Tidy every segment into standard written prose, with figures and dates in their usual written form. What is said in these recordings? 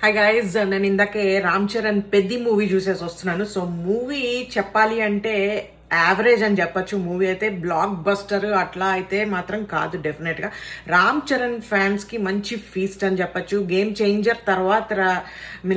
Hi guys, నేను ఇందాకే Ram Charan Peddi movie చూసేసి వస్తున్నాను. సో మూవీ చెప్పాలి అంటే యావరేజ్ అని చెప్పొచ్చు. మూవీ అయితే బ్లాక్ బస్టర్ అట్లా అయితే మాత్రం కాదు. డెఫినెట్గా రామ్ చరణ్ ఫ్యాన్స్కి మంచి ఫీస్ట్ అని చెప్పొచ్చు. గేమ్ చేంజర్ తర్వాత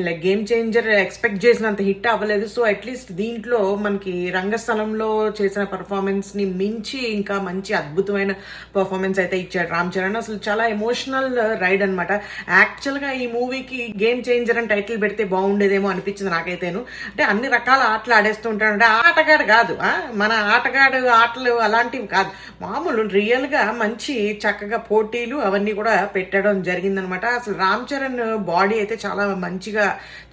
లైక్ గేమ్ చేంజర్ ఎక్స్పెక్ట్ చేసినంత హిట్ అవ్వలేదు. సో అట్లీస్ట్ దీంట్లో మనకి రంగస్థలంలో చేసిన పర్ఫార్మెన్స్ని మించి ఇంకా మంచి అద్భుతమైన పర్ఫార్మెన్స్ అయితే ఇచ్చాడు రామ్ చరణ్. అసలు చాలా ఎమోషనల్ రైడ్ అనమాట. యాక్చువల్గా ఈ మూవీకి గేమ్ చేంజర్ అని టైటిల్ పెడితే బాగుండేదేమో అనిపించింది నాకైతేను. అంటే అన్ని రకాల ఆటలు ఆడేస్తూ ఉంటాడు. అంటే ఆటగాడు కాదు, మన ఆటగాడు ఆటలు అలాంటివి కాదు, మామూలు రియల్గా మంచి చక్కగా పోటీలు అవన్నీ కూడా పెట్టడం జరిగిందనమాట. అసలు రామ్ చరణ్ బాడీ అయితే చాలా మంచిగా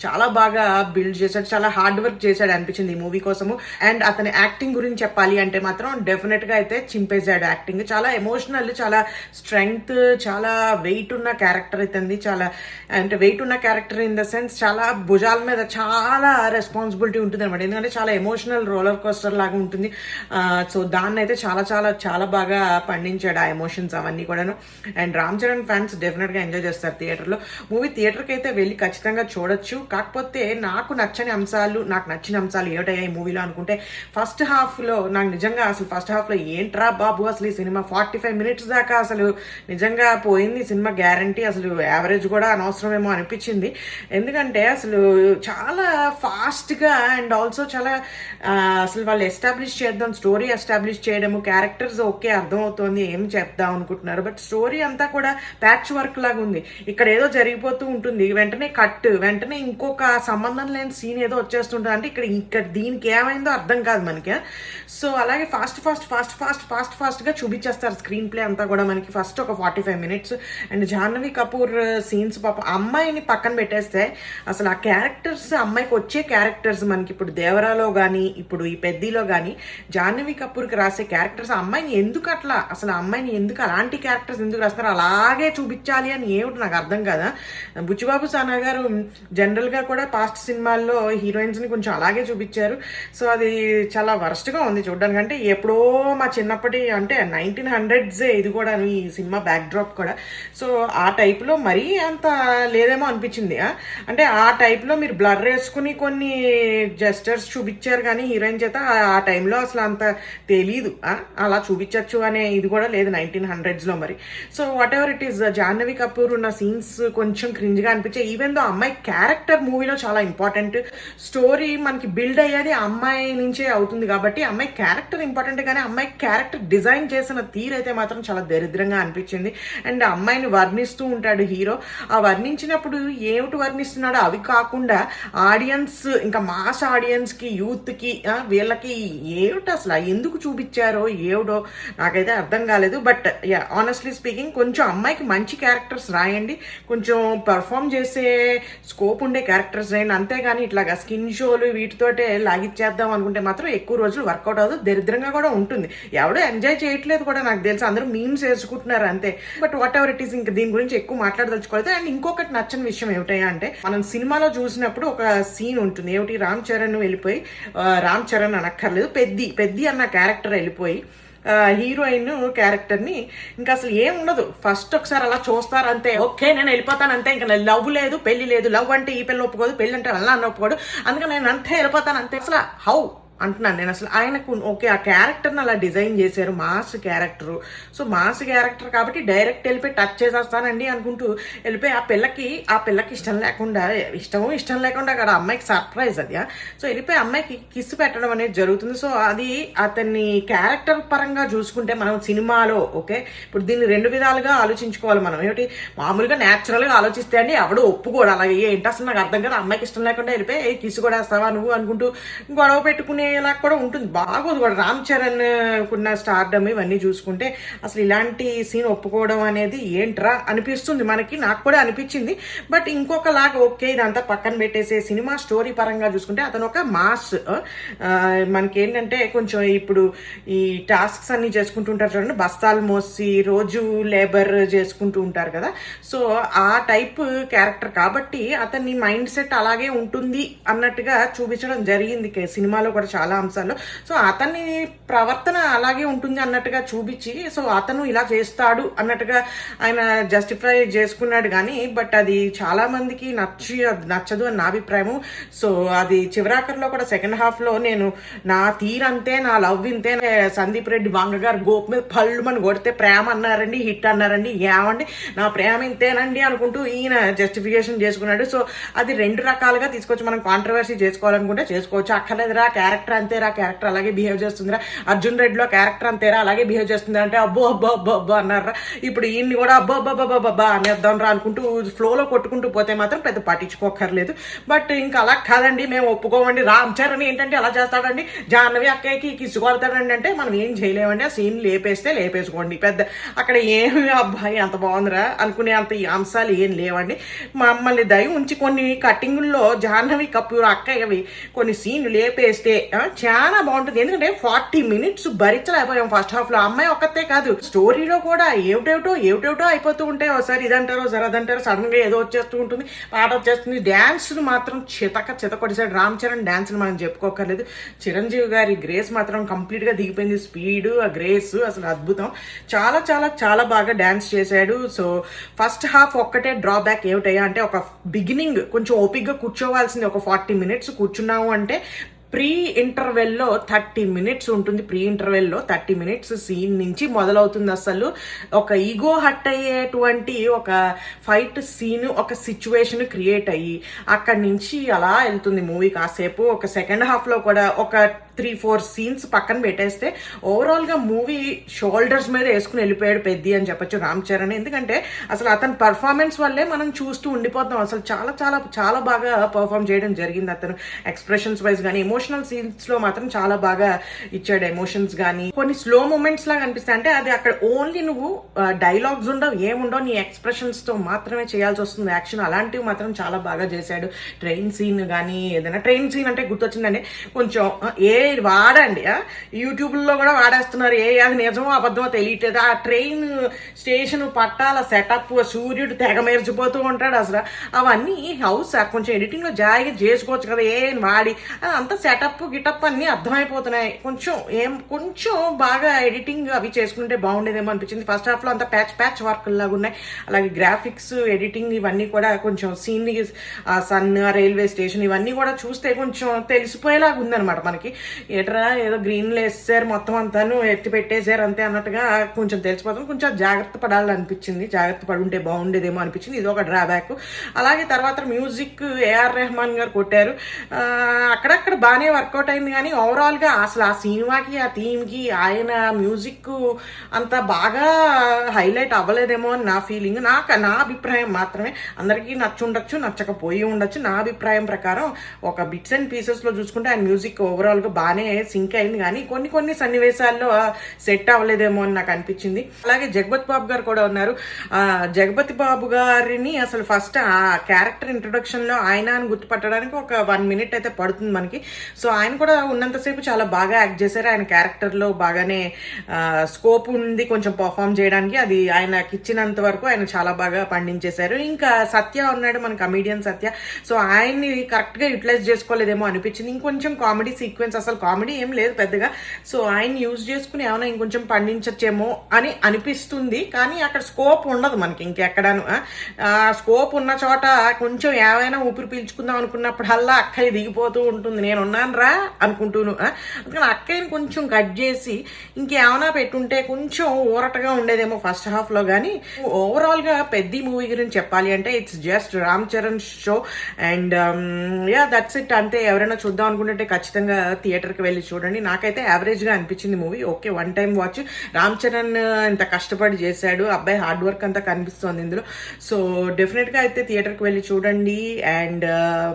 చాలా బాగా బిల్డ్ చేశాడు, చాలా హార్డ్ వర్క్ చేశాడు అనిపించింది ఈ మూవీ కోసము. అండ్ అతని యాక్టింగ్ గురించి చెప్పాలి అంటే మాత్రం డెఫినెట్గా అయితే చింపేశాడు యాక్టింగ్. చాలా ఎమోషనల్, చాలా స్ట్రెంగ్త్, చాలా వెయిట్ ఉన్న క్యారెక్టర్ అయితే చాలా, అంటే వెయిట్ ఉన్న క్యారెక్టర్ ఇన్ ద సెన్స్ చాలా భుజాల మీద చాలా రెస్పాన్సిబిలిటీ ఉంటుంది అనమాట. ఎందుకంటే చాలా ఎమోషనల్ రోలర్ కోస్టర్ లాగా ఉంటుంది. సో దాన్ని అయితే చాలా చాలా చాలా బాగా పండించాడు ఆ ఎమోషన్స్ అవన్నీ కూడాను. అండ్ రామ్ చరణ్ ఫ్యాన్స్ డెఫినెట్గా ఎంజాయ్ చేస్తారు థియేటర్లో. మూవీ థియేటర్కి అయితే వెళ్ళి ఖచ్చితంగా చూడొచ్చు. కాకపోతే నాకు నచ్చిన అంశాలు ఏమిటయ్యా ఈ మూవీలో అనుకుంటే, ఫస్ట్ హాఫ్లో నాకు నిజంగా అసలు ఫస్ట్ హాఫ్లో ఏంట్రా బాబు అసలు ఈ సినిమా 45 minutes దాకా అసలు నిజంగా పోయింది సినిమా గ్యారంటీ. అసలు యావరేజ్ కూడా అనవసరమేమో అనిపించింది. ఎందుకంటే అసలు చాలా ఫాస్ట్గా అండ్ ఆల్సో చాలా అసలు వాళ్ళు ఎస్టాబ్లిష్ చేద్దాం, స్టోరీ ఎస్టాబ్లిష్ చేయడము, క్యారెక్టర్స్ ఓకే అర్థమవుతోంది ఏం చెప్దాం అనుకుంటున్నారు, బట్ స్టోరీ అంతా కూడా ప్యాచ్ వర్క్ లాగా ఉంది. ఇక్కడ ఏదో జరిగిపోతూ ఉంటుంది, వెంటనే కట్, వెంటనే ఇంకొక సంబంధం లేని సీన్ ఏదో వచ్చేస్తుంటుంది. అంటే ఇక్కడ దీనికి ఏమైందో అర్థం కాదు మనకి. సో అలాగే ఫాస్ట్గా చూపించేస్తారు స్క్రీన్ ప్లే అంతా కూడా మనకి. ఫస్ట్ ఒక 45 minutes and Jahnavi Kapoor scenes, పాప అమ్మాయిని పక్కన పెట్టేస్తే అసలు ఆ క్యారెక్టర్స్, అమ్మాయికి వచ్చే క్యారెక్టర్స్ మనకి ఇప్పుడు దేవరాలో కానీ ఇప్పుడు ఈ పెద్దిలో కానీ జాహ్నవి కపూర్కి రాసే క్యారెక్టర్స్, అమ్మాయిని ఎందుకు అట్లా, అసలు అమ్మాయిని ఎందుకు అలాంటి క్యారెక్టర్స్ ఎందుకు రాస్తారు, అలాగే చూపించాలి అని ఏమిటి నాకు అర్థం కాదా. బుచ్చిబాబు సానా గారు జనరల్గా కూడా పాస్ట్ సినిమాల్లో హీరోయిన్స్ని కొంచెం అలాగే చూపించారు. సో అది చాలా వరస్ట్గా ఉంది చూడడానికి. అంటే ఎప్పుడో మా చిన్నప్పటి అంటే 1900s ఇది కూడా ఈ సినిమా బ్యాక్డ్రాప్ కూడా. సో ఆ టైప్లో మరీ అంత లేదేమో అనిపించింది. అంటే ఆ టైప్లో మీరు బ్లర్ వేసుకుని కొన్ని జెస్టర్స్ చూపించారు కానీ హీరోయిన్ చేత ఆ టైంలో అసలు అంత తెలీదు అలా చూపించచ్చు అనే ఇది కూడా లేదు 1900s మరి. So what ever it is, Jahnavi Kapoor ఉన్న సీన్స్ కొంచెం క్రింజ్గా అనిపించాయి. ఈవెన్ దో అమ్మాయి క్యారెక్టర్ మూవీలో చాలా ఇంపార్టెంట్. స్టోరీ మనకి బిల్డ్ అయ్యేది అమ్మాయి నుంచే అవుతుంది కాబట్టి అమ్మాయి క్యారెక్టర్ ఇంపార్టెంట్, కానీ అమ్మాయి క్యారెక్టర్ డిజైన్ చేసిన తీరైతే మాత్రం చాలా దరిద్రంగా అనిపించింది. అండ్ అమ్మాయిని వర్ణిస్తూ ఉంటాడు హీరో. ఆ వర్ణించినప్పుడు ఏమిటి వర్ణిస్తున్నాడో అవి కాకుండా ఆడియన్స్, ఇంకా మాస్ ఆడియన్స్కి, యూత్కి, వీళ్ళకి ఏమిటి అసలు ఎందుకు చూపించారో ఏమిటో నాకైతే అర్థం కాలేదు. బట్ యా, ఆనెస్ట్లీ స్పీకింగ్ కొంచెం అమ్మాయికి మంచి క్యారెక్టర్స్ రాయండి, కొంచెం పర్ఫామ్ చేసే స్కోప్ ఉండే క్యారెక్టర్స్ రాయండి. అంతేగాని ఇట్లాగా స్కిన్ షోలు వీటితోటే లాగిచ్చేద్దాం అనుకుంటే మాత్రం ఎక్కువ రోజులు వర్కౌట్ అవ్వదు, దరిద్రంగా కూడా ఉంటుంది. ఎవడో ఎంజాయ్ చేయట్లేదు కూడా నాకు తెలుసు, అందరూ మీమ్స్ వేసుకుంటున్నారు అంతే. But what ever it is, ఇంకా దీని గురించి ఎక్కువ మాట్లాడదలుచుకోలేదు. అండ్ ఇంకొకటి నచ్చని విషయం ఏమిటయ్యా అంటే, మనం సినిమాలో చూసినప్పుడు ఒక సీన్ ఉంటుంది, ఏమిటి రామ్ చరణ్ వెళ్ళిపోయి, రామ్ చరణ్ అనక్కర్లేదు, పెద్ది అన్న క్యారెక్టర్ వెళ్ళిపోయి హీరోయిన్ క్యారెక్టర్ని ఇంకా అసలు ఏం ఉండదు, ఫస్ట్ ఒకసారి అలా చూస్తారు అంతే, ఓకే నేను వెళ్ళిపోతాను అంతే, ఇంకా లవ్ లేదు పెళ్లి లేదు, లవ్ అంటే ఈ పిల్ల ఒప్పుకోదు, పెళ్లి అంటే అలా అన్న ఒప్పుకోడు, అందుకని నేను అంతే వెళ్ళిపోతాను అంతే. అసలు హౌ అంటున్నాను నేను. అసలు ఆయనకు ఓకే ఆ క్యారెక్టర్ని అలా డిజైన్ చేశారు, mass character. So mass character కాబట్టి డైరెక్ట్ వెళ్ళిపోయి టచ్ చేసేస్తానండి అనుకుంటూ వెళ్ళిపోయి ఆ పిల్లకి ఇష్టం లేకుండా అక్కడ అమ్మాయికి సర్ప్రైజ్ అది. సో వెళ్ళిపోయి అమ్మాయికి కిస్ పెట్టడం అనేది జరుగుతుంది. సో అది అతన్ని క్యారెక్టర్ పరంగా చూసుకుంటే మనం సినిమాలో ఓకే, ఇప్పుడు దీన్ని రెండు విధాలుగా ఆలోచించుకోవాలి మనం. ఏమిటి, మామూలుగా న్యాచురల్గా ఆలోచిస్తే అండి ఎవడు ఒప్పుకోడు, అలాగే ఏంటి అసలు నాకు అర్థం కదా, అమ్మాయికి ఇష్టం లేకుండా వెళ్ళిపోయి కిస్ కూడా వేస్తావా నువ్వు అనుకుంటూ గొడవ పెట్టుకునే ఇలా కూడా ఉంటుంది, బాగోదు కూడా. రామ్ చరణ్ కున్న స్టార్డమ్ ఇవన్నీ చూసుకుంటే అసలు ఇలాంటి సీన్ ఒప్పుకోవడం అనేది ఏంట్రా అనిపిస్తుంది మనకి, నాకు కూడా అనిపించింది. బట్ ఇంకొకలాగా ఓకే ఇదంతా పక్కన పెట్టేసే సినిమా స్టోరీ పరంగా చూసుకుంటే అతను ఒక మాస్. మనకేంటంటే కొంచెం ఇప్పుడు ఈ టాస్క్స్ అన్ని చేసుకుంటుంటారు చూడండి, బస్తాలు మోసి రోజు లేబర్ చేసుకుంటూ ఉంటారు కదా. సో ఆ టైప్ క్యారెక్టర్ కాబట్టి అతని మైండ్ సెట్ అలాగే ఉంటుంది అన్నట్టుగా చూపించడం జరిగింది సినిమాలో కూడా. చాలా అంశాల్లో. సో అతని ప్రవర్తన అలాగే ఉంటుంది అన్నట్టుగా చూపించి, సో అతను ఇలా చేస్తాడు అన్నట్టుగా ఆయన జస్టిఫై చేసుకున్నాడు కానీ, బట్ అది చాలా మందికి నచ్చదు అని నా అభిప్రాయము. సో అది చివరాఖరిలో కూడా సెకండ్ హాఫ్లో నేను నా తీరంతే, నా లవ్ ఇంతే, సందీప్ రెడ్డి వంగ గారు గోపు మీద పళ్ళు మన కొడితే ప్రేమ అన్నారండి, హిట్ అన్నారండి, ఏమండి నా ప్రేమ ఇంతేనండి అనుకుంటూ ఈయన జస్టిఫికేషన్ చేసుకున్నాడు. సో అది రెండు రకాలుగా తీసుకొచ్చి మనం కాంట్రవర్సీ చేసుకోవాలనుకుంటే చేసుకోవచ్చు. అక్కర్లేదురా క్యారెక్టర్ అంతేరా, క్యారెక్టర్ అలాగే బిహేవ్ చేస్తుందిరా, అర్జున్ రెడ్డిలో క్యారెక్టర్ అంతేరా అలాగే బిహేవ్ చేస్తుంది అంటే అబ్బో అబ్బో అబ్బో అబ్బో అన్నారా, ఇప్పుడు ఈయన్ని కూడా అబ్బో అబ్బో అబ్బో అబ్బా అనేద్దాం రా అనుకుంటూ ఫ్లోలో కొట్టుకుంటూ పోతే మాత్రం పెద్ద పట్టించుకోకర్లేదు. బట్ ఇంకా అలా కాదండి, మేము ఒప్పుకోమండి, రామ్ చరణ్ ఏంటంటే అలా చేస్తాడండి, జాహ్నవి అక్కయ్యకి కిసుకొడతాడండి అంటే మనం ఏం చేయలేమండి, ఆ సీన్ లేపేసుకోండి. పెద్ద అక్కడ ఏమి అబ్బాయి అంత బాగుందిరా అనుకునే అంత ఈ అంశాలు ఏం లేవండి. మమ్మల్ని దయ ఉంచి కొన్ని కట్టింగుల్లో జాహ్నవి కపూర్ అక్కయ్యవి కొన్ని సీన్లు లేపేస్తే చాలా బాగుంటుంది. ఎందుకంటే 40 minutes భరించలేకపోయాం ఫస్ట్ హాఫ్ లో. అమ్మాయి ఒక్కతే కాదు, స్టోరీలో కూడా ఏమిటేమిటో అయిపోతూ ఉంటాయి. ఒకసారి ఇదంటారు, ఒకసారి అదంటారు, సడన్ గా ఏదో వచ్చేస్తూ ఉంటుంది, పాట వచ్చేస్తుంది. డ్యాన్స్ మాత్రం చితక కొట్టేసాడు రామ్ చరణ్. డ్యాన్స్ మనం చెప్పుకోకర్లేదు. చిరంజీవి గారి గ్రేస్ మాత్రం కంప్లీట్ గా దిగిపోయింది. స్పీడ్, ఆ గ్రేస్ అసలు అద్భుతం. చాలా చాలా చాలా బాగా డ్యాన్స్ చేశాడు. సో ఫస్ట్ హాఫ్ ఒక్కటే డ్రాబ్యాక్ ఏమిటయ్యా అంటే, ఒక బిగినింగ్ కొంచెం ఓపిక్గా కూర్చోవాల్సింది. ఒక 40 minutes కూర్చున్నాము అంటే ప్రీ ఇంటర్వెల్లో 30 minutes ఉంటుంది. ప్రీ ఇంటర్వెల్లో 30 minutes సీన్ నుంచి మొదలవుతుంది. అసలు ఒక ఈగో హట్ అయ్యేటువంటి ఒక ఫైట్ సీన్, ఒక సిచ్యువేషన్ క్రియేట్ అయ్యి అక్కడి నుంచి అలా వెళ్తుంది మూవీ కాసేపు. ఒక సెకండ్ హాఫ్లో కూడా ఒక 3-4 scenes పక్కన పెట్టేస్తే ఓవరాల్గా మూవీ షోల్డర్స్ మీద వేసుకుని వెళ్ళిపోయాడు పెద్ది అని చెప్పొచ్చు రామ్ చరణ్. ఎందుకంటే అసలు అతని పర్ఫార్మెన్స్ వల్లే మనం చూస్తూ ఉండిపోతాం. అసలు చాలా చాలా చాలా బాగా పర్ఫామ్ చేయడం జరిగింది. అతను ఎక్స్ప్రెషన్స్ వైజ్ కానీ ఎమోషనల్ సీన్స్లో మాత్రం చాలా బాగా ఇచ్చాడు. ఎమోషన్స్ కానీ కొన్ని స్లో మూమెంట్స్ లాగా అనిపిస్తాయి. అంటే అది అక్కడ ఓన్లీ నువ్వు డైలాగ్స్ ఉండవు, ఏముండవు, నీ ఎక్స్ప్రెషన్స్తో మాత్రమే చేయాల్సి వస్తుంది యాక్షన్. అలాంటివి మాత్రం చాలా బాగా చేశాడు. ట్రైన్ సీన్ కానీ ఏదైనా ట్రైన్ సీన్ అంటే గుర్తొచ్చిందండి, కొంచెం వాడండి, యూట్యూబ్లో కూడా వాడేస్తున్నారు. అది నిజమో అబద్ధమో తెలియట్లేదు. ఆ ట్రైన్ స్టేషన్ పట్టాల సెటప్, సూర్యుడు తెగ మెరిచిపోతూ ఉంటాడు. అసలు అవన్నీ హౌస్ సార్ కొంచెం ఎడిటింగ్లో జాయిగా చేసుకోవచ్చు కదా, వాడి అంతా సెటప్ గిటప్ అన్నీ అర్థమైపోతున్నాయి. కొంచెం బాగా ఎడిటింగ్ అవి చేసుకుంటే బాగుండేదేమో అనిపించింది. ఫస్ట్ హాఫ్లో అంతా ప్యాచ్ వర్క్ లాగా ఉన్నాయి. అలాగే గ్రాఫిక్స్, ఎడిటింగ్ ఇవన్నీ కూడా కొంచెం సీన్, సన్, రైల్వే స్టేషన్ ఇవన్నీ కూడా చూస్తే కొంచెం తెలిసిపోయేలాగా ఉందన్నమాట మనకి. ఏట్రా ఏదో గ్రీన్లో వేసేసారు మొత్తం అంతాను ఎత్తి పెట్టేశారు అంతే అన్నట్టుగా కొంచెం తెలిసిపోతుంది. కొంచెం జాగ్రత్త పడాలనిపించింది, జాగ్రత్త పడుంటే బాగుండేదేమో అనిపించింది. ఇది ఒక డ్రాబ్యాక్. అలాగే తర్వాత మ్యూజిక్ ఏఆర్ రెహమాన్ గారు కొట్టారు. అక్కడక్కడ బాగానే వర్కౌట్ అయింది కానీ ఓవరాల్గా అసలు ఆ సినిమాకి, ఆ థీమ్కి ఆయన మ్యూజిక్ అంత బాగా హైలైట్ అవ్వలేదేమో అని నా ఫీలింగ్. నా అభిప్రాయం మాత్రమే. అందరికీ నచ్చుండొచ్చు, నచ్చకపోయి ఉండొచ్చు. నా అభిప్రాయం ప్రకారం ఒక బిట్స్ అండ్ పీసెస్లో చూసుకుంటే ఆయన మ్యూజిక్ ఓవరాల్గా బాగానే సింక్ అయింది కానీ కొన్ని సన్నివేశాల్లో సెట్ అవ్వలేదేమో అని నాకు అనిపించింది. అలాగే జగపతి బాబు గారు కూడా ఉన్నారు. జగపతి బాబు గారిని అసలు ఫస్ట్ ఆ క్యారెక్టర్ ఇంట్రొడక్షన్లో ఆయన అని గుర్తుపట్టడానికి ఒక 1 minute అయితే పడుతుంది మనకి. సో ఆయన కూడా ఉన్నంతసేపు చాలా బాగా యాక్ట్ చేశారు. ఆయన క్యారెక్టర్లో బాగానే స్కోప్ ఉంది కొంచెం పర్ఫామ్ చేయడానికి. అది ఆయనకి ఇచ్చినంత వరకు ఆయన చాలా బాగా పండించేశారు. ఇంకా సత్య ఉన్నాడు, మన కమీడియన్ సత్య. సో ఆయన్ని కరెక్ట్గా యూటిలైజ్ చేసుకోలేదేమో అనిపించింది. ఇంకొంచెం కామెడీ సీక్వెన్స్, అసలు కామెడీ ఏం లేదు పెద్దగా. సో ఆయన యూజ్ చేసుకుని ఏమైనా ఇంకొంచెం పండించచ్చేమో అని అనిపిస్తుంది కానీ అక్కడ స్కోప్ ఉండదు మనకి ఇంకెక్కడాను. స్కోప్ ఉన్న చోట కొంచెం ఏమైనా ఊపిరి పీల్చుకుందాం అనుకున్నప్పుడల్లా అక్కయ్య దిగిపోతూ ఉంటుంది. నేను ఉన్నాను రా అనుకుంటూను. అందుకని అక్కయ్యని కొంచెం కట్ చేసి ఇంకేమైనా పెట్టుంటే కొంచెం ఊరటగా ఉండేదేమో ఫస్ట్ హాఫ్లో. కానీ ఓవరాల్గా పెద్ద మూవీ గురించి చెప్పాలి అంటే it's just Ram Charan show and that's it. అంతే. ఎవరైనా చూద్దాం అనుకుంటే ఖచ్చితంగా థియేటర్కి వెళ్ళి చూడండి. నాకైతే యావరేజ్గా అనిపించింది movie. Okay, 1 time watch. Ram Charan ఇంత కష్టపడి చేశాడు, అబ్బాయి హార్డ్ వర్క్ అంతా కనిపిస్తుంది ఇందులో. సో డెఫినెట్గా అయితే థియేటర్కి వెళ్ళి చూడండి. అండ్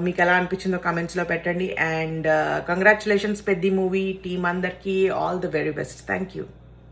మీకు ఎలా అనిపించిందో కామెంట్స్లో పెట్టండి. అండ్ కంగ్రాచులేషన్స్ పెద్ద మూవీ టీమ్ అందరికీ. All the very best. Thank you.